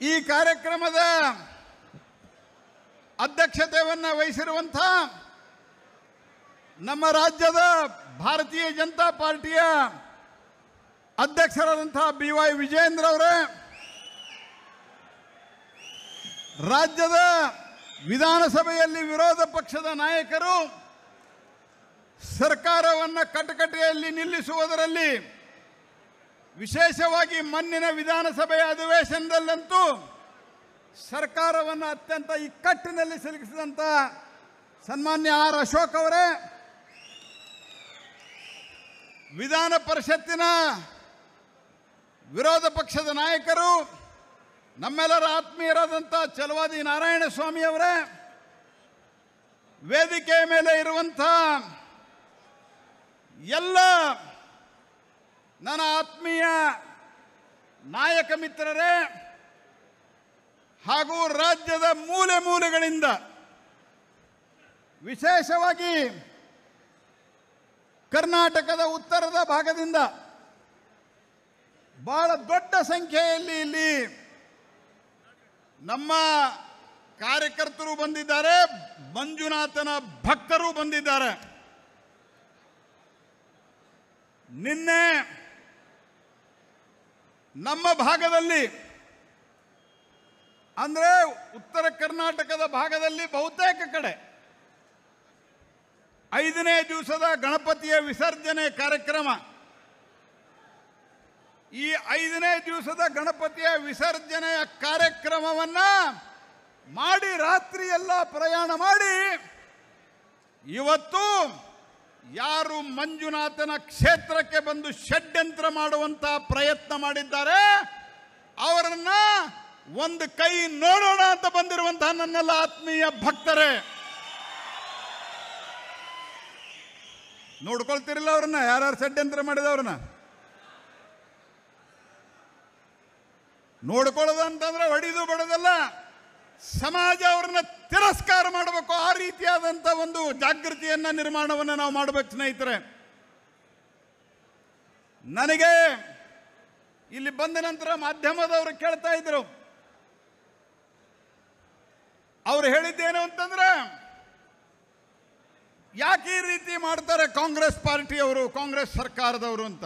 ಈ ಕಾರ್ಯಕ್ರಮದ ಅಧ್ಯಕ್ಷತೆಯನ್ನು ವಹಿಸಿರುವಂಥ ನಮ್ಮ ರಾಜ್ಯದ ಭಾರತೀಯ ಜನತಾ ಪಾರ್ಟಿಯ ಅಧ್ಯಕ್ಷರಾದಂಥ BY ವಿಜಯೇಂದ್ರ ಅವರೇ, ರಾಜ್ಯದ ವಿಧಾನಸಭೆಯಲ್ಲಿ ವಿರೋಧ ಪಕ್ಷದ ನಾಯಕರು ಸರ್ಕಾರವನ್ನು ಕಟಕಟೆಯಲ್ಲಿ ನಿಲ್ಲಿಸುವುದರಲ್ಲಿ, ವಿಶೇಷವಾಗಿ ಮೊನ್ನಿನ ವಿಧಾನಸಭೆಯ ಅಧಿವೇಶನದಲ್ಲಂತೂ ಸರ್ಕಾರವನ್ನು ಅತ್ಯಂತ ಇಕ್ಕಟ್ಟಿನಲ್ಲಿ ಸಿಲುಕಿಸಿದಂಥ ಸನ್ಮಾನ್ಯ ಆರ್ ಅಶೋಕ್ ಅವರೇ, ವಿಧಾನ ಪರಿಷತ್ತಿನ ವಿರೋಧ ಪಕ್ಷದ ನಾಯಕರು ನಮ್ಮೆಲ್ಲರ ಆತ್ಮೀಯರಾದಂಥ ಛಲವಾದಿ ನಾರಾಯಣಸ್ವಾಮಿ ಅವರೇ, ವೇದಿಕೆಯ ಮೇಲೆ ಇರುವಂಥ ಎಲ್ಲ ನನ್ನ ಆತ್ಮೀಯ ನಾಯಕ ಮಿತ್ರರೇ ಹಾಗೂ ರಾಜ್ಯದ ಮೂಲೆ ಮೂಲೆಗಳಿಂದ, ವಿಶೇಷವಾಗಿ ಕರ್ನಾಟಕದ ಉತ್ತರದ ಭಾಗದಿಂದ ಬಹಳ ದೊಡ್ಡ ಸಂಖ್ಯೆಯಲ್ಲಿ ಇಲ್ಲಿ ನಮ್ಮ ಕಾರ್ಯಕರ್ತರು ಬಂದಿದ್ದಾರೆ, ಮಂಜುನಾಥನ ಭಕ್ತರು ಬಂದಿದ್ದಾರೆ. ನಿನ್ನೆ ನಮ್ಮ ಭಾಗದಲ್ಲಿ, ಅಂದರೆ ಉತ್ತರ ಕರ್ನಾಟಕದ ಭಾಗದಲ್ಲಿ ಬಹುತೇಕ ಕಡೆ 5ನೇ ದಿವಸದ ಗಣಪತಿಯ ವಿಸರ್ಜನೆ ಕಾರ್ಯಕ್ರಮ, ಈ 5ನೇ ದಿವಸದ ಗಣಪತಿಯ ವಿಸರ್ಜನೆಯ ಕಾರ್ಯಕ್ರಮವನ್ನು ಮಾಡಿ ರಾತ್ರಿ ಎಲ್ಲ ಪ್ರಯಾಣ ಮಾಡಿ ಇವತ್ತು ಯಾರು ಮಂಜುನಾಥನ ಕ್ಷೇತ್ರಕ್ಕೆ ಬಂದು ಷಡ್ಯಂತ್ರ ಮಾಡುವಂತ ಪ್ರಯತ್ನ ಮಾಡಿದ್ದಾರೆ ಅವರನ್ನ ಒಂದು ಕೈ ನೋಡೋಣ ಅಂತ ಬಂದಿರುವಂತಹ ನನ್ನೆಲ್ಲ ಆತ್ಮೀಯ ಭಕ್ತರೇ, ನೋಡ್ಕೊಳ್ತಿರಲಿಲ್ಲ ಅವ್ರನ್ನ, ಯಾರ್ಯಾರು ಷಡ್ಯಂತ್ರ ಮಾಡಿದವ್ರನ್ನ ನೋಡ್ಕೊಳ್ಳೋದಂತಂದ್ರೆ ಹೊಡಿದು ಬಡೋದಲ್ಲ, ಸಮಾಜ ಅವ್ರನ್ನ ತಿರಸ್ಕಾರ ಮಾಡಬೇಕು. ಆ ರೀತಿಯಾದಂಥ ಒಂದು ಜಾಗೃತಿಯನ್ನ ನಿರ್ಮಾಣವನ್ನು ನಾವು ಮಾಡಬೇಕು ಸ್ನೇಹಿತರೆ. ನನಗೆ ಇಲ್ಲಿ ಬಂದ ನಂತರ ಮಾಧ್ಯಮದವರು ಕೇಳ್ತಾ ಇದ್ರು, ಅವ್ರು ಹೇಳಿದ್ದೇನು ಅಂತಂದ್ರೆ, ಯಾಕೆ ಈ ರೀತಿ ಮಾಡ್ತಾರೆ ಕಾಂಗ್ರೆಸ್ ಪಾರ್ಟಿಯವರು, ಕಾಂಗ್ರೆಸ್ ಸರ್ಕಾರದವರು ಅಂತ,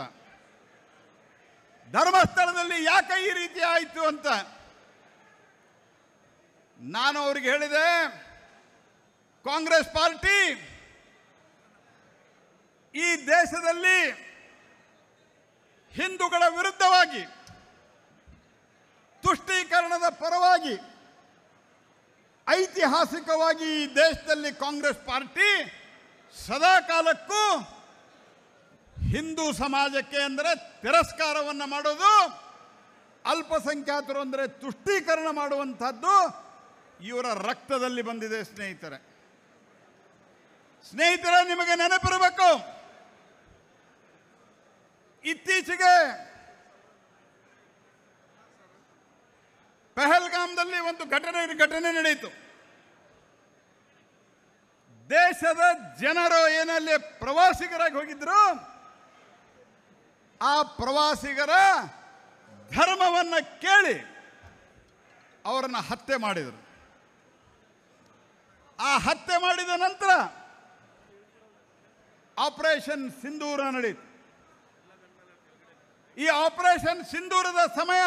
ಧರ್ಮಸ್ಥಳದಲ್ಲಿ ಯಾಕೆ ಈ ರೀತಿ ಆಯಿತು ಅಂತ. ನಾನು ಅವ್ರಿಗೆ ಹೇಳಿದೆ, ಕಾಂಗ್ರೆಸ್ ಪಾರ್ಟಿ ಈ ದೇಶದಲ್ಲಿ ಹಿಂದೂಗಳ ವಿರುದ್ಧವಾಗಿ, ತುಷ್ಟೀಕರಣದ ಪರವಾಗಿ, ಐತಿಹಾಸಿಕವಾಗಿ ಈ ದೇಶದಲ್ಲಿ ಕಾಂಗ್ರೆಸ್ ಪಾರ್ಟಿ ಸದಾ ಕಾಲಕ್ಕೂ ಹಿಂದೂ ಸಮಾಜಕ್ಕೆ ಅಂದರೆ ತಿರಸ್ಕಾರವನ್ನು ಮಾಡೋದು, ಅಲ್ಪಸಂಖ್ಯಾತರು ಅಂದರೆ ತುಷ್ಟೀಕರಣ ಮಾಡುವಂಥದ್ದು ಇವರ ರಕ್ತದಲ್ಲಿ ಬಂದಿದೆ ಸ್ನೇಹಿತರೆ. ನಿಮಗೆ ನೆನಪಿರಬೇಕು, ಇತ್ತೀಚೆಗೆ ಪಹಲ್ಗಾಮ್ದಲ್ಲಿ ಒಂದು ಘಟನೆ ನಡೆಯಿತು. ದೇಶದ ಜನರು ಏನಲ್ಲಿ ಪ್ರವಾಸಿಗರಾಗಿ ಹೋಗಿದ್ರು, ಆ ಪ್ರವಾಸಿಗರ ಧರ್ಮವನ್ನು ಕೇಳಿ ಅವರನ್ನು ಹತ್ಯೆ ಮಾಡಿದರು. ಆ ಹತ್ಯೆ ಮಾಡಿದ ನಂತರ ಆಪರೇಷನ್ ಸಿಂಧೂರ ನಡೆಯಿತು. ಈ ಆಪರೇಷನ್ ಸಿಂಧೂರದ ಸಮಯ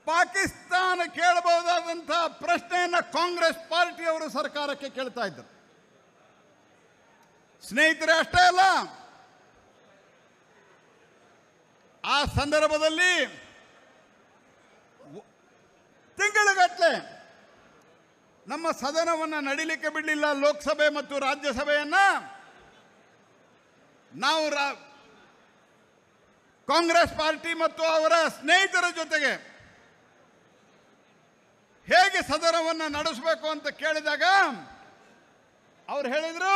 ಪಾಕಿಸ್ತಾನ ಕೇಳಬಹುದಾದಂತಹ ಪ್ರಶ್ನೆಯನ್ನು ಕಾಂಗ್ರೆಸ್ ಪಾರ್ಟಿಯವರು ಸರ್ಕಾರಕ್ಕೆ ಕೇಳ್ತಾ ಇದ್ದರು. ಸ್ನೇಹಿತರೆ, ಅಷ್ಟೇ ಅಲ್ಲ, ಆ ಸಂದರ್ಭದಲ್ಲಿ ತಿಂಗಳುಗಟ್ಟಲೆ ನಮ್ಮ ಸದನವನ್ನು ನಡೀಲಿಕ್ಕೆ ಬಿಡಲಿಲ್ಲ. ಲೋಕಸಭೆ ಮತ್ತು ರಾಜ್ಯಸಭೆಯನ್ನು ನಾವು ಕಾಂಗ್ರೆಸ್ ಪಾರ್ಟಿ ಮತ್ತು ಅವರ ಸ್ನೇಹಿತರ ಜೊತೆಗೆ ಹೇಗೆ ಸದನವನ್ನು ನಡೆಸಬೇಕು ಅಂತ ಕೇಳಿದಾಗ ಅವ್ರು ಹೇಳಿದರು,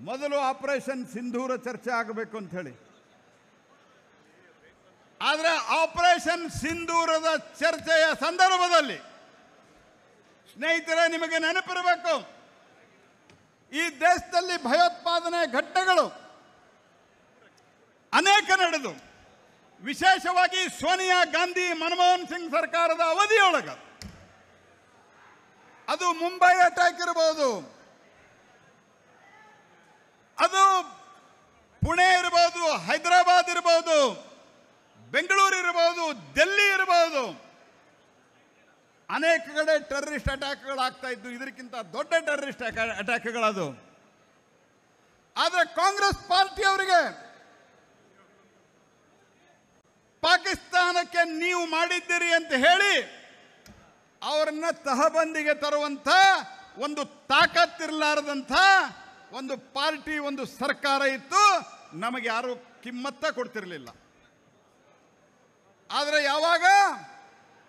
ಮೊದಲು ಆಪರೇಷನ್ ಸಿಂಧೂರ ಚರ್ಚೆ ಆಗಬೇಕು ಅಂತ ಹೇಳಿ. ಆದರೆ ಆಪರೇಷನ್ ಸಿಂಧೂರದ ಚರ್ಚೆಯ ಸಂದರ್ಭದಲ್ಲಿ ಸ್ನೇಹಿತರೆ, ನಿಮಗೆ ನೆನಪಿರಬೇಕು, ಈ ದೇಶದಲ್ಲಿ ಭಯೋತ್ಪಾದನೆ ಘಟನೆಗಳು ಅನೇಕ ನಡೆದು ವಿಶೇಷವಾಗಿ ಸೋನಿಯಾ ಗಾಂಧಿ ಮನಮೋಹನ್ ಸಿಂಗ್ ಸರ್ಕಾರದ ಅವಧಿಯೊಳಗೆ ಅದು ಮುಂಬೈ ಅಟ್ಯಾಕ್ ಇರಬಹುದು, ಅದು ಪುಣೆ ಇರಬಹುದು, ಹೈದರಾಬಾದ್ ಇರಬಹುದು, ಬೆಂಗಳೂರು ಇರಬಹುದು, ಡೆಲ್ಲಿ ಇರಬಹುದು, ಅನೇಕ ಕಡೆ ಟೆರರಿಸ್ಟ್ ಅಟ್ಯಾಕ್ಗಳಾಗ್ತಾ ಇದ್ದು. ಇದಕ್ಕಿಂತ ದೊಡ್ಡ ಟೆರರಿಸ್ಟ್ ಅಟ್ಯಾಕ್ಗಳದು. ಆದರೆ ಕಾಂಗ್ರೆಸ್ ಪಾರ್ಟಿಯವರಿಗೆ ಪಾಕಿಸ್ತಾನಕ್ಕೆ ನೀವು ಮಾಡಿದ್ದೀರಿ ಅಂತ ಹೇಳಿ ಅವರನ್ನ ತಹಬಂದಿಗೆ ತರುವಂಥ ಒಂದು ತಾಕತ್ತಿರಲಾರದಂಥ ಒಂದು ಪಾರ್ಟಿ, ಒಂದು ಸರ್ಕಾರ ಇತ್ತು. ನಮಗೆ ಯಾರು ಕಿಮ್ಮತ್ತ ಕೊಡ್ತಿರಲಿಲ್ಲ. ಆದರೆ ಯಾವಾಗ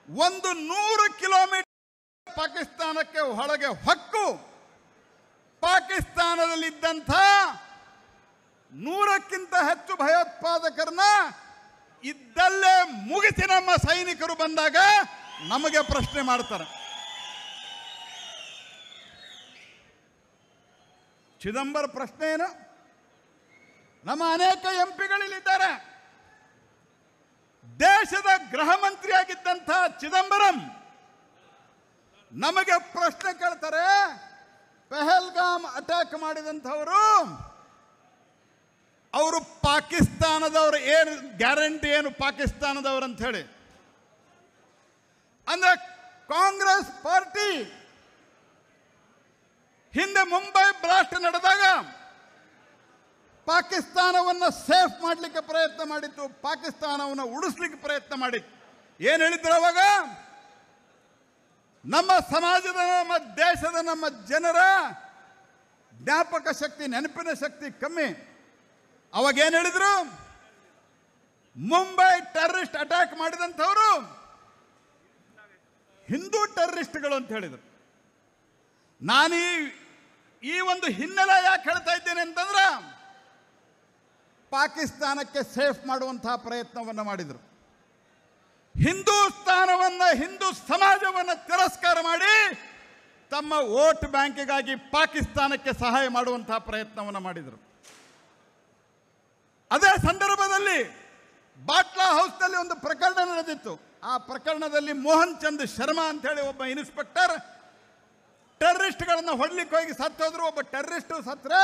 100 ಕಿಲೋಮೀಟರ್ ಪಾಕಿಸ್ತಾನಕ್ಕೆ ಒಳಗೆ ಹೊಕ್ಕು ಪಾಕಿಸ್ತಾನದಲ್ಲಿದ್ದಂಥ 100ಕ್ಕಿಂತ ಹೆಚ್ಚು ಭಯೋತ್ಪಾದಕರನ್ನ ಇದ್ದಲ್ಲೇ ಮುಗಿಸಿ ನಮ್ಮ ಸೈನಿಕರು ಬಂದಾಗ ನಮಗೆ ಪ್ರಶ್ನೆ ಮಾಡ್ತಾರೆ. ಚಿದಂಬರ ಪ್ರಶ್ನೆ ಏನು? ನಮ್ಮ ಅನೇಕ ಎಂಪಿಗಳಿಲ್ಲಿದ್ದಾರೆ. ದೇಶದ ಗೃಹ ಮಂತ್ರಿಯಾಗಿದ್ದಂಥ ಚಿದಂಬರಂ ನಮಗೆ ಪ್ರಶ್ನೆ ಕೇಳ್ತಾರೆ. ಪೆಹಲ್ಗಾಮ್ ಅಟ್ಯಾಕ್ ಮಾಡಿದಂಥವರು ಅವರು ಪಾಕಿಸ್ತಾನದವರು, ಏನು ಗ್ಯಾರಂಟಿ ಏನು ಪಾಕಿಸ್ತಾನದವರು ಅಂತ ಹೇಳಿ. ಅಂದ್ರೆ ಕಾಂಗ್ರೆಸ್ ಪಾರ್ಟಿ ಹಿಂದೆ ಮುಂಬೈ ಬ್ಲಾಸ್ಟ್ ನಡೆದಾಗ ಪಾಕಿಸ್ತಾನವನ್ನು ಸೇಫ್ ಮಾಡಲಿಕ್ಕೆ ಪ್ರಯತ್ನ ಮಾಡಿತ್ತು, ಪಾಕಿಸ್ತಾನವನ್ನು ಉಳಿಸ್ಲಿಕ್ಕೆ ಪ್ರಯತ್ನ ಮಾಡಿತ್ತು. ಏನು ಹೇಳಿದ್ರು ಅವಾಗ? ನಮ್ಮ ಸಮಾಜದ, ನಮ್ಮ ದೇಶದ, ನಮ್ಮ ಜನರ ಜ್ಞಾಪಕ ಶಕ್ತಿ, ನೆನಪಿನ ಶಕ್ತಿ ಕಮ್ಮಿ. ಅವಾಗ ಏನು ಹೇಳಿದ್ರು? ಮುಂಬೈ ಟೆರರಿಸ್ಟ್ ಅಟ್ಯಾಕ್ ಮಾಡಿದಂಥವರು ಹಿಂದೂ ಟೆರರಿಸ್ಟ್ಗಳು ಅಂತ ಹೇಳಿದರು. ನಾನು ಈ ಒಂದು ಹಿನ್ನೆಲೆ ಯಾಕೆ ಹೇಳ್ತಾ ಇದ್ದೇನೆ ಅಂತಂದ್ರೆ, ಪಾಕಿಸ್ತಾನಕ್ಕೆ ಸೇಫ್ ಮಾಡುವಂತಹ ಪ್ರಯತ್ನವನ್ನು ಮಾಡಿದರು. ಹಿಂದೂಸ್ತಾನವನ್ನು, ಹಿಂದೂ ಸಮಾಜವನ್ನು ತಿರಸ್ಕಾರ ಮಾಡಿ ತಮ್ಮ ವೋಟ್ ಬ್ಯಾಂಕಿಗಾಗಿ ಪಾಕಿಸ್ತಾನಕ್ಕೆ ಸಹಾಯ ಮಾಡುವಂತಹ ಪ್ರಯತ್ನವನ್ನು ಮಾಡಿದರು. ಅದೇ ಸಂದರ್ಭದಲ್ಲಿ ಬಾಟ್ಲಾ ಹೌಸ್ನಲ್ಲಿ ಒಂದು ಪ್ರಕರಣ ನಡೆದಿತ್ತು. ಆ ಪ್ರಕರಣದಲ್ಲಿ ಮೋಹನ್ ಚಂದ್ ಶರ್ಮಾ ಅಂತ ಹೇಳಿ ಒಬ್ಬ ಇನ್ಸ್ಪೆಕ್ಟರ್ ಟೆರರಿಸ್ಟ್ಗಳನ್ನು ಹೊಡ್ಲಿಕ್ಕೆ ಹೋಗಿ ಸತ್ತೋದ್ರು. ಒಬ್ಬ ಟೆರರಿಸ್ಟ್ ಸತ್ತರೆ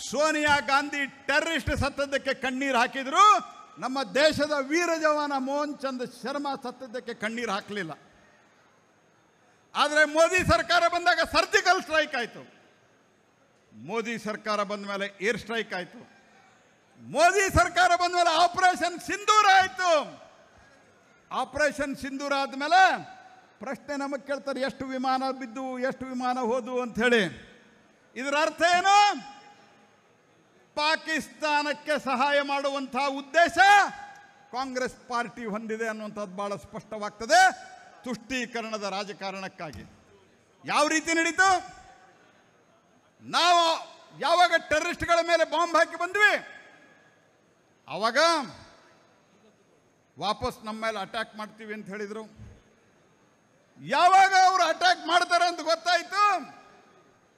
ಸೋನಿಯಾ ಗಾಂಧಿ ಟೆರರಿಸ್ಟ್ ಸತ್ತದ್ದಕ್ಕೆ ಕಣ್ಣೀರು ಹಾಕಿದ್ರು. ನಮ್ಮ ದೇಶದ ವೀರ ಜವಾನ ಮೋಹನ್ ಚಂದ್ ಶರ್ಮಾ ಸತ್ತದ್ದಕ್ಕೆ ಕಣ್ಣೀರು ಹಾಕಲಿಲ್ಲ. ಆದರೆ ಮೋದಿ ಸರ್ಕಾರ ಬಂದಾಗ ಸರ್ಜಿಕಲ್ ಸ್ಟ್ರೈಕ್ ಆಯಿತು. ಮೋದಿ ಸರ್ಕಾರ ಬಂದ ಮೇಲೆ ಏರ್ ಸ್ಟ್ರೈಕ್ ಆಯಿತು. ಮೋದಿ ಸರ್ಕಾರ ಬಂದ ಮೇಲೆ ಆಪರೇಷನ್ ಸಿಂಧೂರ ಆಯಿತು. ಆಪರೇಷನ್ ಸಿಂಧೂರ ಆದಮೇಲೆ ಪ್ರಶ್ನೆ ನಮಗೆ ಕೇಳ್ತಾರೆ, ಎಷ್ಟು ವಿಮಾನ ಬಿದ್ದು, ಎಷ್ಟು ವಿಮಾನ ಹೋದು ಅಂತ ಹೇಳಿ. ಇದರ ಅರ್ಥ ಏನು? ಪಾಕಿಸ್ತಾನಕ್ಕೆ ಸಹಾಯ ಮಾಡುವಂತಹ ಉದ್ದೇಶ ಕಾಂಗ್ರೆಸ್ ಪಾರ್ಟಿ ಹೊಂದಿದೆ ಅನ್ನುವಂಥದ್ದು ಬಹಳ ಸ್ಪಷ್ಟವಾಗ್ತದೆ. ತುಷ್ಟೀಕರಣದ ರಾಜಕಾರಣಕ್ಕಾಗಿ ಯಾವ ರೀತಿ ನಡೀತು? ನಾವು ಯಾವಾಗ ಟೆರರಿಸ್ಟ್ಗಳ ಮೇಲೆ ಬಾಂಬ್ ಹಾಕಿ ಬಂದ್ವಿ, ಆವಾಗ ವಾಪಸ್ ನಮ್ಮ ಮೇಲೆ ಅಟ್ಯಾಕ್ ಮಾಡ್ತೀವಿ ಅಂತ ಹೇಳಿದರು. ಯಾವಾಗ ಅವರು ಅಟ್ಯಾಕ್ ಮಾಡ್ತಾರೆ ಅಂತ ಗೊತ್ತಾಯಿತು,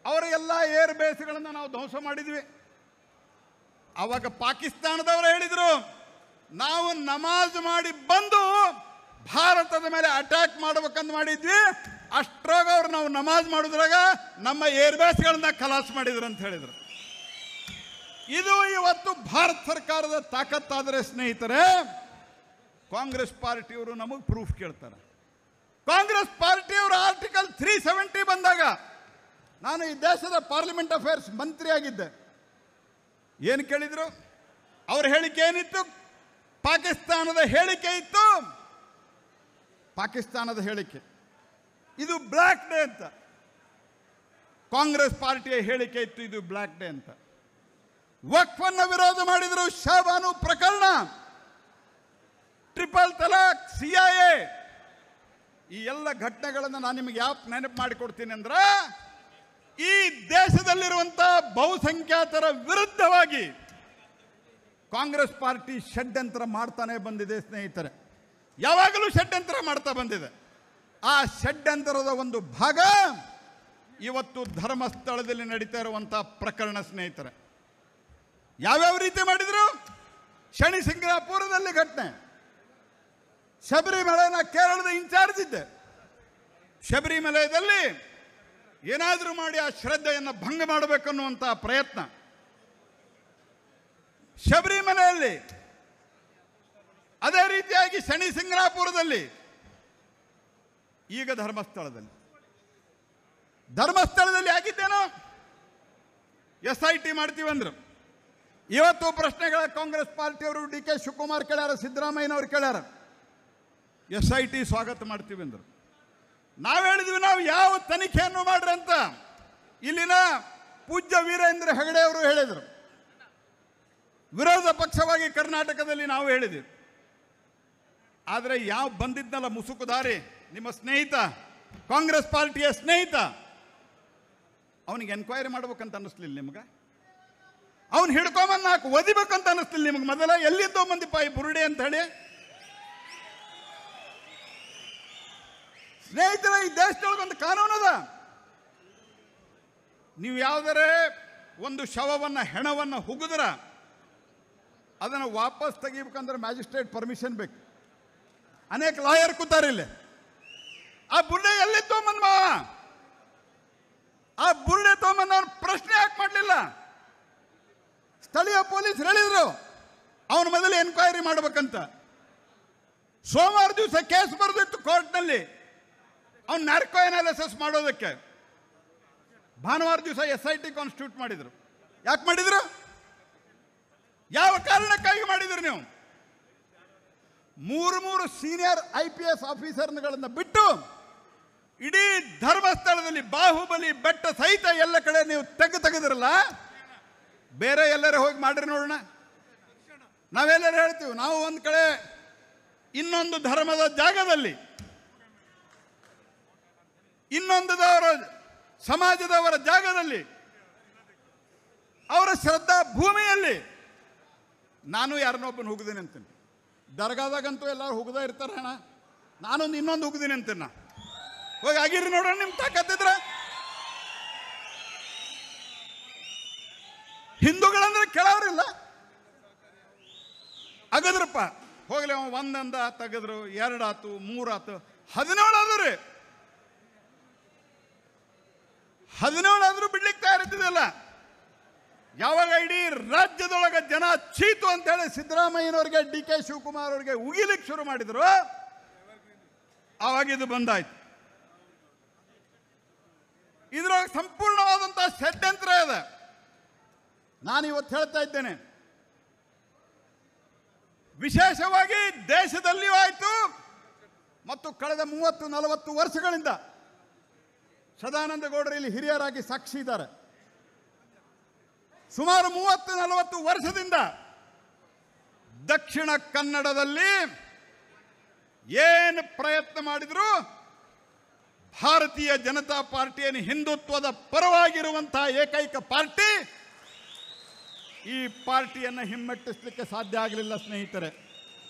ಅವರ ಎಲ್ಲ ಏರ್ ಬೇಸ್ಗಳನ್ನು ನಾವು ಧ್ವಂಸ ಮಾಡಿದ್ವಿ. ಆವಾಗ ಪಾಕಿಸ್ತಾನದವರು ಹೇಳಿದರು, ನಾವು ನಮಾಜ್ ಮಾಡಿ ಬಂದು ಭಾರತದ ಮೇಲೆ ಅಟ್ಯಾಕ್ ಮಾಡ್ಬೇಕಂತ ಮಾಡಿದ್ವಿ. ಅಷ್ಟ್ರಾಗ ಅವ್ರು ನಾವು ನಮಾಜ್ ಮಾಡಿದ್ರಾಗ ನಮ್ಮ ಏರ್ ಬೇಸ್ಗಳನ್ನ ಖಲಾಸ್ ಮಾಡಿದ್ರು ಅಂತ ಹೇಳಿದರು. ಇದು ಇವತ್ತು ಭಾರತ ಸರ್ಕಾರದ ತಾಕತ್ತಾದರೆ ಸ್ನೇಹಿತರೆ, ಕಾಂಗ್ರೆಸ್ ಪಾರ್ಟಿಯವರು ನಮಗೆ ಪ್ರೂಫ್ ಕೇಳ್ತಾರೆ. ಕಾಂಗ್ರೆಸ್ ಪಾರ್ಟಿಯವರು ಆರ್ಟಿಕಲ್ 370 ಬಂದಾಗ ನಾನು ಈ ದೇಶದ ಪಾರ್ಲಿಮೆಂಟ್ ಅಫೇರ್ಸ್ ಮಂತ್ರಿಯಾಗಿದ್ದೆ. ಏನು ಕೇಳಿದ್ರು? ಅವ್ರ ಹೇಳಿಕೆ ಏನಿತ್ತು? ಪಾಕಿಸ್ತಾನದ ಹೇಳಿಕೆ ಇತ್ತು. ಪಾಕಿಸ್ತಾನದ ಹೇಳಿಕೆ ಇದು ಬ್ಲ್ಯಾಕ್ ಡೇ ಅಂತ. ಕಾಂಗ್ರೆಸ್ ಪಾರ್ಟಿಯ ಹೇಳಿಕೆ ಇತ್ತು, ಇದು ಬ್ಲ್ಯಾಕ್ ಡೇ ಅಂತ. ವಕ್ಫನ್ನು ವಿರೋಧ ಮಾಡಿದ್ರು. ಶಾಬಾನು ಪ್ರಕರಣ, ಟ್ರಿಪಲ್ ತಲಾಕ್, CIA, ಈ ಎಲ್ಲ ಘಟನೆಗಳನ್ನು ನಾನು ನಿಮಗೆ ಯಾಕೆ ನೆನಪು ಮಾಡಿಕೊಡ್ತೀನಿ ಅಂದ್ರೆ, ಈ ದೇಶದಲ್ಲಿರುವಂಥ ಬಹುಸಂಖ್ಯಾತರ ವಿರುದ್ಧವಾಗಿ ಕಾಂಗ್ರೆಸ್ ಪಾರ್ಟಿ ಷಡ್ಯಂತ್ರ ಮಾಡ್ತಾನೆ ಬಂದಿದೆ ಸ್ನೇಹಿತರೆ. ಯಾವಾಗಲೂ ಷಡ್ಯಂತ್ರ ಮಾಡ್ತಾ ಬಂದಿದೆ. ಆ ಷಡ್ಯಂತ್ರದ ಒಂದು ಭಾಗ ಇವತ್ತು ಧರ್ಮಸ್ಥಳದಲ್ಲಿ ನಡೀತಾ ಇರುವಂಥ ಪ್ರಕರಣ ಸ್ನೇಹಿತರೆ. ಯಾವ್ಯಾವ ರೀತಿ ಮಾಡಿದ್ರು? ಶನಿ ಸಿಂಗರಾಪುರದಲ್ಲಿ ಘಟನೆ, ಶಬರಿಮಲೆನ ಕೇರಳದ ಇನ್ಚಾರ್ಜ್ ಇದ್ದೆ. ಶಬರಿಮಲೆಯಲ್ಲಿ ಏನಾದರೂ ಮಾಡಿ ಆ ಶ್ರದ್ಧೆಯನ್ನು ಭಂಗ ಮಾಡಬೇಕನ್ನುವಂಥ ಪ್ರಯತ್ನ. ಶಬರಿಮಲೆಯಲ್ಲಿ, ಅದೇ ರೀತಿಯಾಗಿ ಶನಿ ಸಿಂಗರಾಪುರದಲ್ಲಿ, ಈಗ ಧರ್ಮಸ್ಥಳದಲ್ಲಿ ಆಗಿದ್ದೇನೋ SIT ಮಾಡ್ತೀವಂದ್ರು. ಇವತ್ತು ಪ್ರಶ್ನೆಗಳ ಕಾಂಗ್ರೆಸ್ ಪಾರ್ಟಿಯವರು DK ಶಿವಕುಮಾರ್ ಕೇಳ್ಯಾರ, ಸಿದ್ದರಾಮಯ್ಯನವ್ರು ಕೇಳ್ಯಾರ, SIT ಸ್ವಾಗತ ಮಾಡ್ತೀವಿ ಅಂದರು. ನಾವು ಹೇಳಿದ್ವಿ ನಾವು ಯಾವ ತನಿಖೆಯನ್ನು ಮಾಡ್ರಿ ಅಂತ. ಇಲ್ಲಿನ ಪೂಜ್ಯ ವೀರೇಂದ್ರ ಹೆಗಡೆ ಅವರು ಹೇಳಿದರು. ವಿರೋಧ ಪಕ್ಷವಾಗಿ ಕರ್ನಾಟಕದಲ್ಲಿ ನಾವು ಹೇಳಿದ್ವಿ. ಆದರೆ ಯಾವ ಬಂದಿದ್ನಲ್ಲ ಮುಸುಕುದಾರಿ, ನಿಮ್ಮ ಸ್ನೇಹಿತ, ಕಾಂಗ್ರೆಸ್ ಪಾರ್ಟಿಯ ಸ್ನೇಹಿತ, ಅವನಿಗೆ ಎನ್ಕ್ವೈರಿ ಮಾಡ್ಬೇಕಂತ ಅನ್ನಿಸ್ಲಿಲ್ಲ ನಿಮ್ಗೆ? ಅವನು ಹಿಡ್ಕೊಂಬಂದು ನಾಲ್ಕು ಒದಿಬೇಕಂತ ಅನ್ನಿಸ್ಲಿಲ್ಲ ನಿಮ್ಗೆ? ಮೊದಲ ಎಲ್ಲಿದ್ದೋ ಮಂದಿಪ್ಪ ಈ ಬುರುಡೆ ಅಂತ ಹೇಳಿ. ಸ್ನೇಹಿತರ, ಈ ದೇಶದೊಳಗೊಂದು ಕಾನೂನದ. ನೀವು ಯಾವುದರೆ ಒಂದು ಶವವನ್ನು, ಹೆಣವನ್ನು ಹುಗಿದ್ರ ಅದನ್ನು ವಾಪಸ್ ತೆಗಿಬೇಕಂದ್ರೆ ಮ್ಯಾಜಿಸ್ಟ್ರೇಟ್ ಪರ್ಮಿಷನ್ ಬೇಕು. ಅನೇಕ ಲಾಯರ್ ಕೂತಾರೆ ಇಲ್ಲಿ. ಆ ಬುರುಡೆ ಎಲ್ಲಿ ತೊಗೊಂಬಂದ ಮಾವ? ಆ ಬುರುಡೆ ತೊಗೊಂಬಂದ ಅವ್ನು ಪ್ರಶ್ನೆ ಯಾಕೆ ಮಾಡಲಿಲ್ಲ? ಸ್ಥಳೀಯ ಪೊಲೀಸ್ ಹೇಳಿದ್ರು ಅವನ ಮೊದಲು ಎನ್ಕ್ವೈರಿ ಮಾಡ್ಬೇಕಂತ. ಸೋಮವಾರ ದಿವಸ ಕೇಸ್ ಬರೆದಿತ್ತು ಕೋರ್ಟ್ನಲ್ಲಿ ಅವ್ನು ನಾರ್ಕೋ ಅನಾಲಿಸಿಸ್ ಮಾಡೋದಕ್ಕೆ. ಭಾನುವಾರ ದಿವಸ SIT ಕಾನ್ಸ್ಟಿಟ್ಯೂಟ್ ಮಾಡಿದ್ರು. ಯಾಕೆ ಮಾಡಿದ್ರು? ಯಾವ ಕಾರಣಕ್ಕಾಗಿ ಮಾಡಿದ್ರು? ನೀವು ಮೂರು ಸೀನಿಯರ್ IPS ಆಫೀಸರ್ಗಳನ್ನು ಬಿಟ್ಟು ಇಡೀ ಧರ್ಮಸ್ಥಳದಲ್ಲಿ ಬಾಹುಬಲಿ ಬೆಟ್ಟ ಸಹಿತ ಎಲ್ಲ ಕಡೆ ನೀವು ತೆಗೆದಿರಲ್ಲ. ಬೇರೆ ಎಲ್ಲರೂ ಹೋಗಿ ಮಾಡ್ರಿ ನೋಡೋಣ. ನಾವೆಲ್ಲರೂ ಹೇಳ್ತೀವಿ, ನಾವು ಒಂದು ಕಡೆ ಇನ್ನೊಂದು ಧರ್ಮದ ಜಾಗದಲ್ಲಿ, ಇನ್ನೊಂದದವರ ಸಮಾಜದವರ ಜಾಗದಲ್ಲಿ, ಅವರ ಶ್ರದ್ಧಾ ಭೂಮಿಯಲ್ಲಿ ನಾನು ಯಾರನ್ನೊಬ್ಬನ ಹುಗಿದೀನಿ ಅಂತೀನಿ. ದರ್ಗಾದಾಗಂತೂ ಎಲ್ಲರೂ ಹುಗ್ದ ಇರ್ತಾರೆ ಅಣ್ಣ, ನಾನೊಂದು ಇನ್ನೊಂದು ಹುಗಿದೀನಿ ಅಂತೀನ. ಹೋಗಿ ಆಗಿರಿ ನೋಡೋಣ ನಿಮ್ಮ ತಾಕತ್ತಿದ್ರೆ. ಹಿಂದೂಗಳಂದ್ರೆ ಕೇಳೋರಿಲ್ಲ. ಅಗದ್ರಪ್ಪ ಹೋಗ್ಲಿ, ಅವ ಒಂದಂದ ತೆಗೆದ್ರು, 2 ಆತು, 3 ಆತು, 17 ಆದ್ರು ರೀ. 17 ಆದ್ರೂ ಬಿಡ್ಲಿಕ್ಕೆ ತಯಾರಿದ್ದಿಲ್ಲ. ಯಾವಾಗ ಇಡೀ ರಾಜ್ಯದೊಳಗೆ ಜನ ಚೀತು ಅಂತ ಹೇಳಿ ಸಿದ್ದರಾಮಯ್ಯನವ್ರಿಗೆ, DK ಶಿವಕುಮಾರ್ ಅವ್ರಿಗೆ ಉಗಿಲಿಕ್ಕೆ ಶುರು ಮಾಡಿದ್ರು, ಆವಾಗ ಇದು ಬಂದಾಯ್ತು. ಇದ್ರೊಳಗೆ ಸಂಪೂರ್ಣವಾದಂಥ ಷಡ್ಯಂತ್ರ ಇದೆ. ನಾನು ಇವತ್ತು ಹೇಳ್ತಾ ಇದ್ದೇನೆ, ವಿಶೇಷವಾಗಿ ದೇಶದಲ್ಲಿಯೂ ಆಯಿತು ಮತ್ತು ಕಳೆದ 30-40 ವರ್ಷಗಳಿಂದ ಸದಾನಂದ ಗೌಡರು ಇಲ್ಲಿ ಹಿರಿಯರಾಗಿ ಸಾಕ್ಷಿ ಇದ್ದಾರೆ. ಸುಮಾರು 30-40 ವರ್ಷದಿಂದ ದಕ್ಷಿಣ ಕನ್ನಡದಲ್ಲಿ ಏನು ಪ್ರಯತ್ನ ಮಾಡಿದ್ರು ಭಾರತೀಯ ಜನತಾ ಪಾರ್ಟಿಯನ್ನು ಹಿಂದುತ್ವದ ಪರವಾಗಿರುವಂತಹ ಏಕೈಕ ಪಾರ್ಟಿ, ಈ ಪಾರ್ಟಿಯನ್ನು ಹಿಮ್ಮೆಟ್ಟಿಸಲಿಕ್ಕೆ ಸಾಧ್ಯ ಆಗಲಿಲ್ಲ ಸ್ನೇಹಿತರೆ.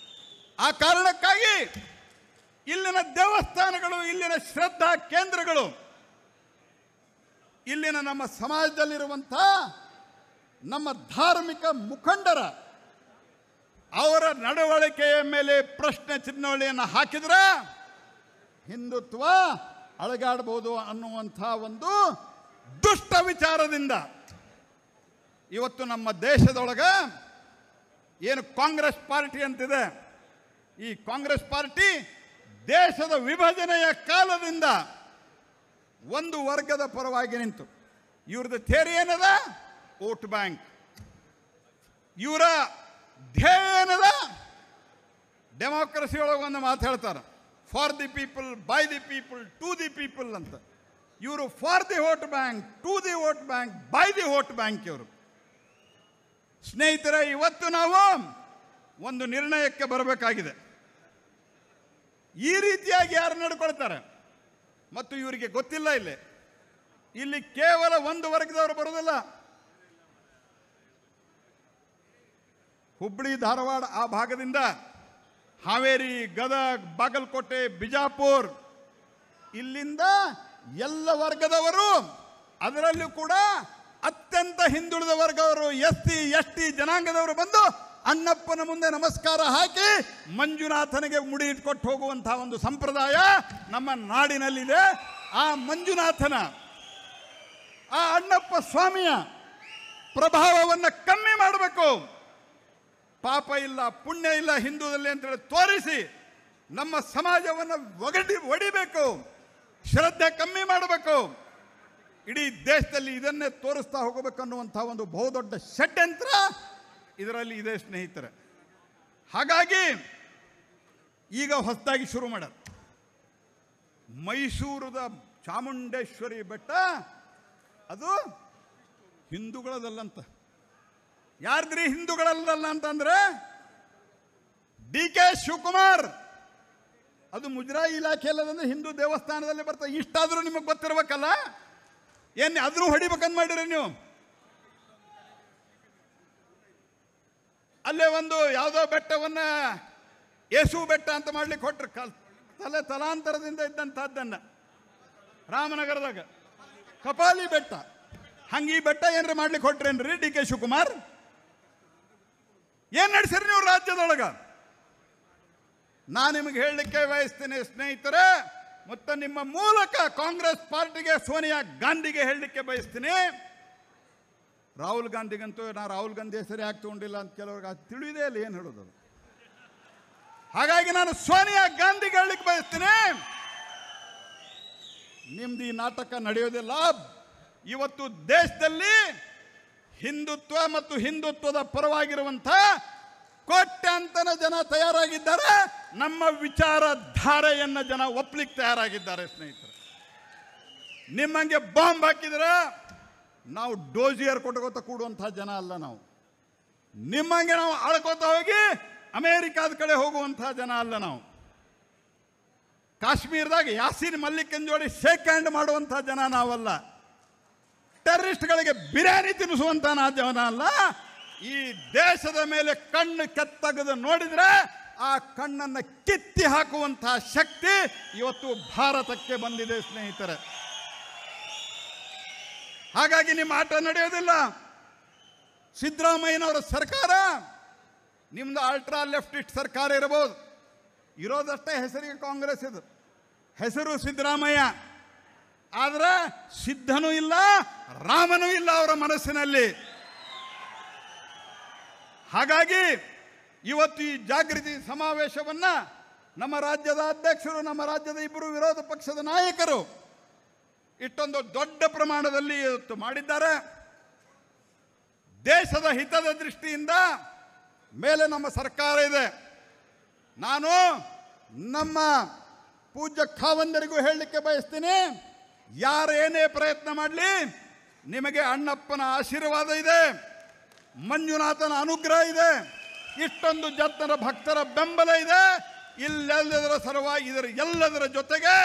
ಆ ಕಾರಣಕ್ಕಾಗಿ ಇಲ್ಲಿನ ದೇವಸ್ಥಾನಗಳು, ಇಲ್ಲಿನ ಶ್ರದ್ಧಾ ಕೇಂದ್ರಗಳು, ಇಲ್ಲಿನ ನಮ್ಮ ಸಮಾಜದಲ್ಲಿರುವಂಥ ನಮ್ಮ ಧಾರ್ಮಿಕ ಮುಖಂಡರ ಅವರ ನಡವಳಿಕೆಯ ಮೇಲೆ ಪ್ರಶ್ನೆ ಚಿಹ್ನೆಯನ್ನು ಹಾಕಿದ್ರೆ ಹಿಂದುತ್ವ ಅಳಗಾಡಬಹುದು ಅನ್ನುವಂಥ ಒಂದು ದುಷ್ಟ ವಿಚಾರದಿಂದ ಇವತ್ತು ನಮ್ಮ ದೇಶದೊಳಗೆ ಏನು ಕಾಂಗ್ರೆಸ್ ಪಾರ್ಟಿ ಅಂತಿದೆ, ಈ ಕಾಂಗ್ರೆಸ್ ಪಾರ್ಟಿ ದೇಶದ ವಿಭಜನೆಯ ಕಾಲದಿಂದ ಒಂದು ವರ್ಗದ ಪರವಾಗಿ ನಿಂತು, ಇವ್ರದ್ದು ಥಿಯರಿ ಏನದ? Vote bank. ಇವರ ಧ್ಯೇಯ ಏನದ? ಡೆಮಾಕ್ರಸಿ ಒಳಗೆ ಒಂದು ಮಾತು ಹೇಳ್ತಾರೆ, for the people, by the people, to the people ಅಂತ. ಇವರು for the vote bank, to the vote bank, by the vote bank ಇವರು. ಸ್ನೇಹಿತರೆ, ಇವತ್ತು ನಾವು ಒಂದು ನಿರ್ಣಯಕ್ಕೆ ಬರಬೇಕಾಗಿದೆ. ಈ ರೀತಿಯಾಗಿ ಯಾರು ನಡ್ಕೊಳ್ತಾರೆ ಮತ್ತು ಇವರಿಗೆ ಗೊತ್ತಿಲ್ಲ, ಇಲ್ಲಿ ಕೇವಲ ಒಂದು ವರ್ಗದವರು ಬರೋದಿಲ್ಲ. ಹುಬ್ಬಳ್ಳಿ, ಧಾರವಾಡ ಆ ಭಾಗದಿಂದ, ಹಾವೇರಿ, ಗದಗ, ಬಾಗಲಕೋಟೆ, ಬಿಜಾಪುರ, ಇಲ್ಲಿಂದ ಎಲ್ಲ ವರ್ಗದವರು, ಅದರಲ್ಲೂ ಕೂಡ ಅತ್ಯಂತ ಹಿಂದುಳಿದ ವರ್ಗದವರು, SC ST ಜನಾಂಗದವರು ಬಂದು ಅಣ್ಣಪ್ಪನ ಮುಂದೆ ನಮಸ್ಕಾರ ಹಾಕಿ ಮಂಜುನಾಥನಿಗೆ ಮುಡಿ ಇಟ್ಕೊಟ್ಟು ಹೋಗುವಂತಹ ಒಂದು ಸಂಪ್ರದಾಯ ನಮ್ಮ ನಾಡಿನಲ್ಲಿದೆ. ಆ ಮಂಜುನಾಥನ, ಆ ಅಣ್ಣಪ್ಪ ಸ್ವಾಮಿಯ ಪ್ರಭಾವವನ್ನು ಕಮ್ಮಿ ಮಾಡಬೇಕು. ಪಾಪ ಇಲ್ಲ, ಪುಣ್ಯ ಇಲ್ಲ ಹಿಂದೂದಲ್ಲಿ ಅಂತೇಳಿ ತೋರಿಸಿ ನಮ್ಮ ಸಮಾಜವನ್ನು ಒಡಿಬೇಕು, ಶ್ರದ್ಧೆ ಕಮ್ಮಿ ಮಾಡಬೇಕು. ಇಡೀ ದೇಶದಲ್ಲಿ ಇದನ್ನೇ ತೋರಿಸ್ತಾ ಹೋಗಬೇಕನ್ನುವಂಥ ಒಂದು ಬಹುದೊಡ್ಡ ಷಡ್ಯಂತ್ರ ಇದರಲ್ಲಿ ಇದೆ ಸ್ನೇಹಿತರೆ. ಹಾಗಾಗಿ ಈಗ ಹೊಸದಾಗಿ ಶುರು ಮಾಡೋದು ಮೈಸೂರದ ಚಾಮುಂಡೇಶ್ವರಿ ಬೆಟ್ಟ, ಅದು ಹಿಂದೂಗಳದಲ್ಲಂತ. ಯಾರ್ದ್ರಿ ಹಿಂದೂಗಳಲ್ಲ ಅಂತಂದ್ರೆ DK ಶಿವಕುಮಾರ್, ಅದು ಮುಜರಾಯಿ ಇಲಾಖೆಯಲ್ಲದಂದ್ರೆ ಹಿಂದೂ ದೇವಸ್ಥಾನದಲ್ಲಿ ಬರ್ತದೆ. ಇಷ್ಟಾದರೂ ನಿಮಗೆ ಗೊತ್ತಿರ್ಬೇಕಲ್ಲ, ಏನು ಅದ್ರೂ ಹೊಡಿಬೇಕಂತ ಮಾಡಿರಿ ನೀವು. ಅಲ್ಲೇ ಒಂದು ಯಾವುದೋ ಬೆಟ್ಟವನ್ನು ಯೇಸು ಬೆಟ್ಟ ಅಂತ ಮಾಡ್ಲಿಕ್ಕೆ ಕೊಟ್ರು, ತಲಾಂತರದಿಂದ ಇದ್ದಂಥದ್ದನ್ನು ರಾಮನಗರದಾಗ ಕಪಾಲಿ ಬೆಟ್ಟ. ಹಂಗೆ ಈ ಬೆಟ್ಟ ಏನ್ರಿ ಮಾಡ್ಲಿಕ್ಕೆ ಹೊಟ್ರೇನ್ರಿ DK ಶಿವಕುಮಾರ್? ಏನು ನಡೆಸಿರಿ ನೀವು ರಾಜ್ಯದೊಳಗ? ನಾನು ನಿಮಗೆ ಹೇಳಲಿಕ್ಕೆ ಬಯಸ್ತೇನೆ ಸ್ನೇಹಿತರೆ, ಮತ್ತು ನಿಮ್ಮ ಮೂಲಕ ಕಾಂಗ್ರೆಸ್ ಪಾರ್ಟಿಗೆ, ಸೋನಿಯಾ ಗಾಂಧಿಗೆ ಹೇಳಲಿಕ್ಕೆ ಬಯಸ್ತೀನಿ. ರಾಹುಲ್ ಗಾಂಧಿಗಂತೂ ನಾನು ರಾಹುಲ್ ಗಾಂಧಿ ಹೆಸರು ಯಾಕೆ ತಗೊಂಡಿಲ್ಲ ಅಂತ ಕೆಲವ್ರಿಗೆ ಅದು ತಿಳಿದೇ ಇಲ್ಲ ಏನು ಹೇಳೋದು. ಹಾಗಾಗಿ ನಾನು ಸೋನಿಯಾ ಗಾಂಧಿಗೆ ಹೇಳಲಿಕ್ಕೆ ಬಯಸ್ತೀನಿ, ನಿಮ್ದು ಈ ನಾಟಕ ನಡೆಯೋದಿಲ್ಲ. ಇವತ್ತು ದೇಶದಲ್ಲಿ ಹಿಂದುತ್ವ ಮತ್ತು ಹಿಂದುತ್ವದ ಪರವಾಗಿರುವಂಥ ಕೋಟ್ಯಾಂತರ ಜನ ತಯಾರಾಗಿದ್ದಾರೆ. ನಮ್ಮ ವಿಚಾರಧಾರೆಯನ್ನು ಜನ ಒಪ್ಪಲಿಕ್ಕೆ ತಯಾರಾಗಿದ್ದಾರೆ ಸ್ನೇಹಿತರೆ. ನಿಮ್ಮಂಗೆ ಬಾಂಬ್ ಹಾಕಿದ್ರೆ ನಾವು ಡೋಜಿಯರ್ ಕೊಟ್ಕೋತ ಕೂಡುವಂಥ ಜನ ಅಲ್ಲ. ನಾವು ನಿಮ್ಮಂಗೆ ನಾವು ಆಳ್ಕೋತ ಹೋಗಿ ಅಮೇರಿಕಾದ ಕಡೆ ಹೋಗುವಂಥ ಜನ ಅಲ್ಲ. ನಾವು ಕಾಶ್ಮೀರದಾಗ ಯಾಸೀನ್ ಮಲ್ಲಿಕನ್ ಜೋಡಿ ಶೇಕ್ ಹ್ಯಾಂಡ್ ಮಾಡುವಂಥ ಜನ ನಾವಲ್ಲ. ಟೆರರಿಸ್ಟ್ಗಳಿಗೆ ಬಿರಿಯಾನಿ ತಿನ್ನಿಸುವಂಥ ಜನ ಅಲ್ಲ. ಈ ದೇಶದ ಮೇಲೆ ಕಣ್ಣು ಕೆತ್ತಗದು ನೋಡಿದ್ರೆ ಆ ಕಣ್ಣನ್ನು ಕಿತ್ತಿ ಹಾಕುವಂತಹ ಶಕ್ತಿ ಇವತ್ತು ಭಾರತಕ್ಕೆ ಬಂದಿದೆ ಸ್ನೇಹಿತರೆ. ಹಾಗಾಗಿ ನಿಮ್ಮ ಆಟ ನಡೆಯೋದಿಲ್ಲ. ಸಿದ್ದರಾಮಯ್ಯನವರ ಸರ್ಕಾರ ನಿಮ್ದು ಅಲ್ಟ್ರಾ ಲೆಫ್ಟಿಸ್ಟ್ ಸರ್ಕಾರ ಇರಬಹುದು, ಇರೋದಷ್ಟೇ ಹೆಸರಿಗೆ ಕಾಂಗ್ರೆಸ್. ಇದು ಹೆಸರು ಸಿದ್ದರಾಮಯ್ಯ, ಆದ್ರೆ ಸಿದ್ಧನೂ ಇಲ್ಲ, ರಾಮನೂ ಇಲ್ಲ ಅವರ ಮನಸ್ಸಿನಲ್ಲಿ. ಹಾಗಾಗಿ ಇವತ್ತು ಈ ಜಾಗೃತಿ ಸಮಾವೇಶವನ್ನ ನಮ್ಮ ರಾಜ್ಯದ ಅಧ್ಯಕ್ಷರು, ನಮ್ಮ ರಾಜ್ಯದ ಇಬ್ಬರು ವಿರೋಧ ಪಕ್ಷದ ನಾಯಕರು ಇಷ್ಟೊಂದು ದೊಡ್ಡ ಪ್ರಮಾಣದಲ್ಲಿ ಇವತ್ತು ಮಾಡಿದ್ದಾರೆ. ದೇಶದ ಹಿತದ ದೃಷ್ಟಿಯಿಂದ ಮೇಲೆ ನಮ್ಮ ಸರ್ಕಾರ ಇದೆ. ನಾನು ನಮ್ಮ ಪೂಜ್ಯ ಖಾವಂದರಿಗೂ ಹೇಳಲಿಕ್ಕೆ ಬಯಸ್ತೀನಿ, ಯಾರೇನೇ ಪ್ರಯತ್ನ ಮಾಡಲಿ ನಿಮಗೆ ಅಣ್ಣಪ್ಪನ ಆಶೀರ್ವಾದ ಇದೆ, ಮಂಜುನಾಥನ ಅನುಗ್ರಹ ಇದೆ, ಇಷ್ಟೊಂದು ಜನರ ಭಕ್ತರ ಬೆಂಬಲ ಇದೆ. ಇಲ್ಲೆಲ್ಲದರ ಸಲುವಾಗಿ ಇದರ ಎಲ್ಲದರ ಜೊತೆಗೆ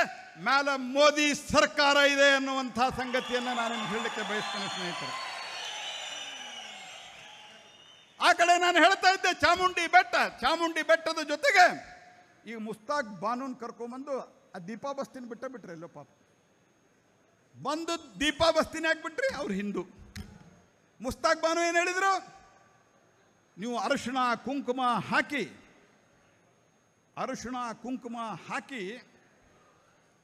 ಮೇಲೆ ಮೋದಿ ಸರ್ಕಾರ ಇದೆ ಅನ್ನುವಂಥ ಸಂಗತಿಯನ್ನು ನಾನು ಹೇಳಲಿಕ್ಕೆ ಬಯಸ್ತೇನೆ ಸ್ನೇಹಿತರೆ. ಆ ಕಡೆ ನಾನು ಹೇಳ್ತಾ ಇದ್ದೆ ಚಾಮುಂಡಿ ಬೆಟ್ಟದ ಜೊತೆಗೆ ಈಗ ಮುಸ್ತಾಕ್ ಬಾನುನ್ ಕರ್ಕೊಂಬಂದು ಆ ದೀಪಾ ಬಸ್ತಿನ ಬಿಟ್ರೆ ಎಲ್ಲೋ ಪಾಪ ಬಂದು ದೀಪಾ ಬಸ್ತಿನ ಹಾಕ್ಬಿಟ್ರಿ. ಅವ್ರು ಹಿಂದೂ. ಮುಸ್ತಾಕ್ ಬಾನು ಏನು ಹೇಳಿದ್ರು? ನೀವು ಅರಿಶಿಣ ಕುಂಕುಮ ಹಾಕಿ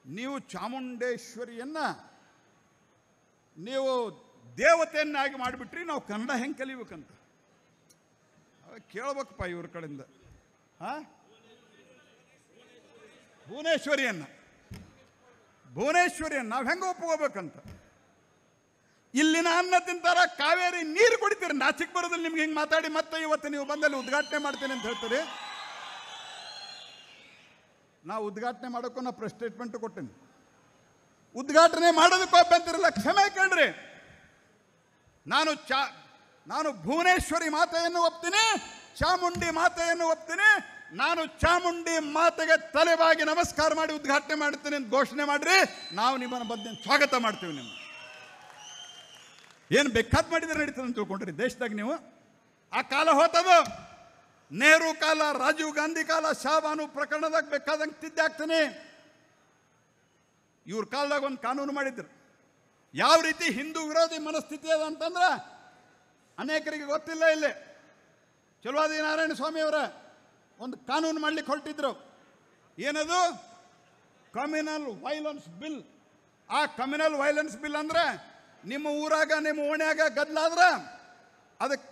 ನೀವು ಚಾಮುಂಡೇಶ್ವರಿಯನ್ನ ನೀವು ದೇವತೆಯನ್ನಾಗಿ ಮಾಡಿಬಿಟ್ರಿ, ನಾವು ಕನ್ನಡ ಹೆಂಗೆ ಕಲಿಬೇಕಂತ ಕೇಳ್ಬೇಕಪ್ಪ ಇವ್ರ ಕಡೆಯಿಂದ. ಭುವನೇಶ್ವರಿಯನ್ನ ನಾವು ಹೆಂಗೆ ಒಪ್ಕೋಬೇಕಂತ. ಇಲ್ಲಿನ ಅನ್ನ ತಿಂತಾರ, ಕಾವೇರಿ ನೀರು ಕುಡಿತೀರಿ, ನಾಚಿಕ್ ಬರೋದಿಲ್ಲ ನಿಮ್ಗೆ ಹಿಂಗೆ ಮಾತಾಡಿ. ಮತ್ತೆ ಇವತ್ತು ನೀವು ಬಂದಲ್ಲಿ ಉದ್ಘಾಟನೆ ಮಾಡ್ತೇನೆ ಅಂತ ಹೇಳ್ತೀರಿ. ನಾವು ಉದ್ಘಾಟನೆ ಮಾಡೋಕ್ಕೂ ನಾ ಪ್ರೆಸ್ ಸ್ಟೇಟ್ಮೆಂಟ್ ಕೊಟ್ಟೇನೆ. ಉದ್ಘಾಟನೆ ಮಾಡೋದಕ್ಕೂ ಅಭ್ಯಂತರಿಲ್ಲ, ಕ್ಷಮೆ ಕೇಳ್ರಿ. ನಾನು ಭುವನೇಶ್ವರಿ ಮಾತೆಯನ್ನು ಒಪ್ತೀನಿ, ಚಾಮುಂಡಿ ಮಾತೆಯನ್ನು ಒಪ್ತೀನಿ. ನಾನು ಚಾಮುಂಡಿ ಮಾತೆಗೆ ತಲೆಬಾಗಿ ನಮಸ್ಕಾರ ಮಾಡಿ ಉದ್ಘಾಟನೆ ಮಾಡ್ತೀನಿ ಅಂತ ಘೋಷಣೆ ಮಾಡ್ರಿ. ನಾವು ನಿಮ್ಮನ್ನು ಬಂದು ಸ್ವಾಗತ ಮಾಡ್ತೀವಿ. ನಿಮ್ಮ ಏನು ಬೇಕಾದ್ ಮಾಡಿದ್ರೆ ನಡೀತದೆ ಅಂತ ತಿಳ್ಕೊಂಡ್ರಿ ದೇಶದಾಗ ನೀವು. ಆ ಕಾಲ ಹೋತದು. ನೆಹರು ಕಾಲ, ರಾಜೀವ್ ಗಾಂಧಿ ಕಾಲ, ಶಾಬಾನು ಪ್ರಕರಣದಾಗ ಬೇಕಾದಂಗೆ ತಿದ್ದೆ ಆಗ್ತಾನೆ. ಇವ್ರ ಕಾಲದಾಗ ಒಂದು ಕಾನೂನು ಮಾಡಿದ್ರು. ಯಾವ ರೀತಿ ಹಿಂದೂ ವಿರೋಧಿ ಮನಸ್ಥಿತಿ ಅದ ಅಂತಂದ್ರೆ ಅನೇಕರಿಗೆ ಗೊತ್ತಿಲ್ಲ. ಇಲ್ಲಿ ಚಲುವಾದಿ ನಾರಾಯಣ ಸ್ವಾಮಿಯವರ ಒಂದು ಕಾನೂನು ಮಾಡಲಿಕ್ಕೆ ಹೊರಟಿದ್ರು. ಏನದು? Communal violence bill. ಆ ಕಮ್ಯುನಲ್ ವೈಲೆನ್ಸ್ ಬಿಲ್ ಅಂದರೆ ನಿಮ್ಮ ಊರಾಗ ನಿಮ್ಮ ಓಣ್ಯಾಗ ಗದ್ದಲಾದ್ರೆ ಅದಕ್ಕೆ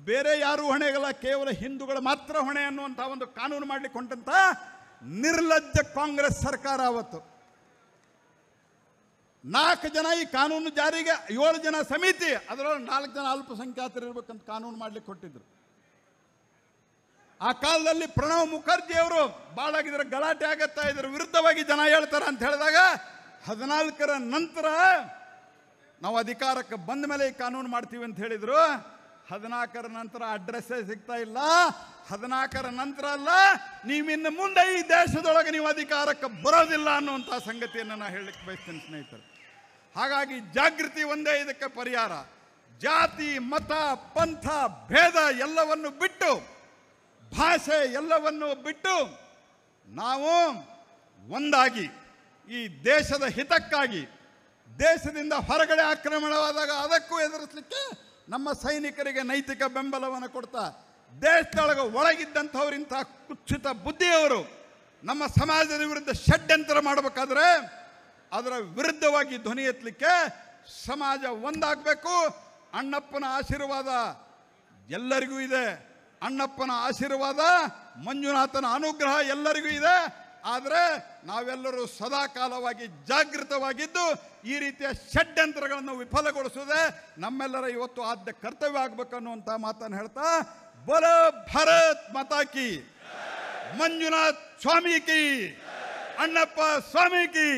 ಬೇರೆ ಯಾರೂ ಹೊಣೆಗಲ್ಲ, ಕೇವಲ ಹಿಂದೂಗಳು ಮಾತ್ರ ಹೊಣೆ ಅನ್ನುವಂಥ ಒಂದು ಕಾನೂನು ಮಾಡಲಿಕ್ಕೆ ಹೊಂಟಂತ ನಿರ್ಲಜ್ಜ ಕಾಂಗ್ರೆಸ್ ಸರ್ಕಾರ. ಅವತ್ತು 4 ಜನ ಈ ಕಾನೂನು ಜಾರಿಗೆ, 7 ಜನ ಸಮಿತಿ, ಅದರೊಳಗೆ 4 ಜನ ಅಲ್ಪಸಂಖ್ಯಾತರು ಇರ್ಬೇಕಂತ ಕಾನೂನು ಮಾಡಲಿಕ್ಕೆ ಕೊಟ್ಟಿದ್ರು. ಆ ಕಾಲದಲ್ಲಿ ಪ್ರಣವ್ ಮುಖರ್ಜಿ ಅವರು ಭಾಳಾಗಿದ್ರೆ ಗಲಾಟೆ ಆಗತ್ತಾ, ಇದ್ರ ವಿರುದ್ಧವಾಗಿ ಜನ ಹೇಳ್ತಾರೆ ಅಂತ ಹೇಳಿದಾಗ 14ರ ನಂತರ ನಾವು ಅಧಿಕಾರಕ್ಕೆ ಬಂದ ಮೇಲೆ ಈ ಕಾನೂನು ಮಾಡ್ತೀವಿ ಅಂತ ಹೇಳಿದ್ರು. 14ರ ನಂತರ ಅಡ್ರೆಸ್ಸೇ ಸಿಗ್ತಾ ಇಲ್ಲ. 14ರ ನಂತರ ಅಲ್ಲ, ನೀವಿನ್ನು ಮುಂದೆ ಈ ದೇಶದೊಳಗೆ ನೀವು ಅಧಿಕಾರಕ್ಕೆ ಬರೋದಿಲ್ಲ ಅನ್ನುವಂಥ ಸಂಗತಿಯನ್ನು ನಾನು ಹೇಳಲಿಕ್ಕೆ ಬಯಸ್ತೇನೆ ಸ್ನೇಹಿತರೆ. ಹಾಗಾಗಿ ಜಾಗೃತಿ ಒಂದೇ ಇದಕ್ಕೆ ಪರಿಹಾರ. ಜಾತಿ, ಮತ, ಪಂಥ, ಭೇದ ಎಲ್ಲವನ್ನು ಬಿಟ್ಟು, ಭಾಷೆ ಎಲ್ಲವನ್ನು ಬಿಟ್ಟು ನಾವು ಒಂದಾಗಿ ಈ ದೇಶದ ಹಿತಕ್ಕಾಗಿ, ದೇಶದಿಂದ ಹೊರಗಡೆ ಆಕ್ರಮಣವಾದಾಗ ಅದಕ್ಕೂ ಎದುರಿಸಲಿಕ್ಕೆ ನಮ್ಮ ಸೈನಿಕರಿಗೆ ನೈತಿಕ ಬೆಂಬಲವನ್ನು ಕೊಡ್ತಾ, ದೇಶದೊಳಗೆ ಒಳಗಿದ್ದಂಥವ್ರಿಂಥ ಕುತ್ಸಿತ ಬುದ್ಧಿಯವರು ನಮ್ಮ ಸಮಾಜದ ವಿರುದ್ಧ ಷಡ್ಯಂತ್ರ ಮಾಡಬೇಕಾದ್ರೆ ಅದರ ವಿರುದ್ಧವಾಗಿ ಧ್ವನಿ ಎತ್ತಲಿಕ್ಕೆ ಸಮಾಜ ಒಂದಾಗಬೇಕು. ಅಣ್ಣಪ್ಪನ ಆಶೀರ್ವಾದ ಎಲ್ಲರಿಗೂ ಇದೆ. ಅಣ್ಣಪ್ಪನ ಆಶೀರ್ವಾದ, ಮಂಜುನಾಥನ ಅನುಗ್ರಹ ಎಲ್ಲರಿಗೂ ಇದೆ. ಆದರೆ ನಾವೆಲ್ಲರೂ ಸದಾ ಕಾಲವಾಗಿ ಜಾಗೃತವಾಗಿದ್ದು ಈ ರೀತಿಯ ಷಡ್ಯಂತ್ರಗಳನ್ನು ವಿಫಲಗೊಳಿಸುವುದೇ ನಮ್ಮೆಲ್ಲರ ಇವತ್ತು ಆದ್ಯ ಕರ್ತವ್ಯ ಆಗಬೇಕನ್ನುವಂಥ ಮಾತನ್ನು ಹೇಳ್ತಾ, ಬೋಲೋ ಭಾರತ್ ಮಾತಾ ಕಿ, ಮಂಜುನಾಥ್ ಸ್ವಾಮಿ ಕಿ, ಅಣ್ಣಪ್ಪ ಸ್ವಾಮಿ ಕಿ.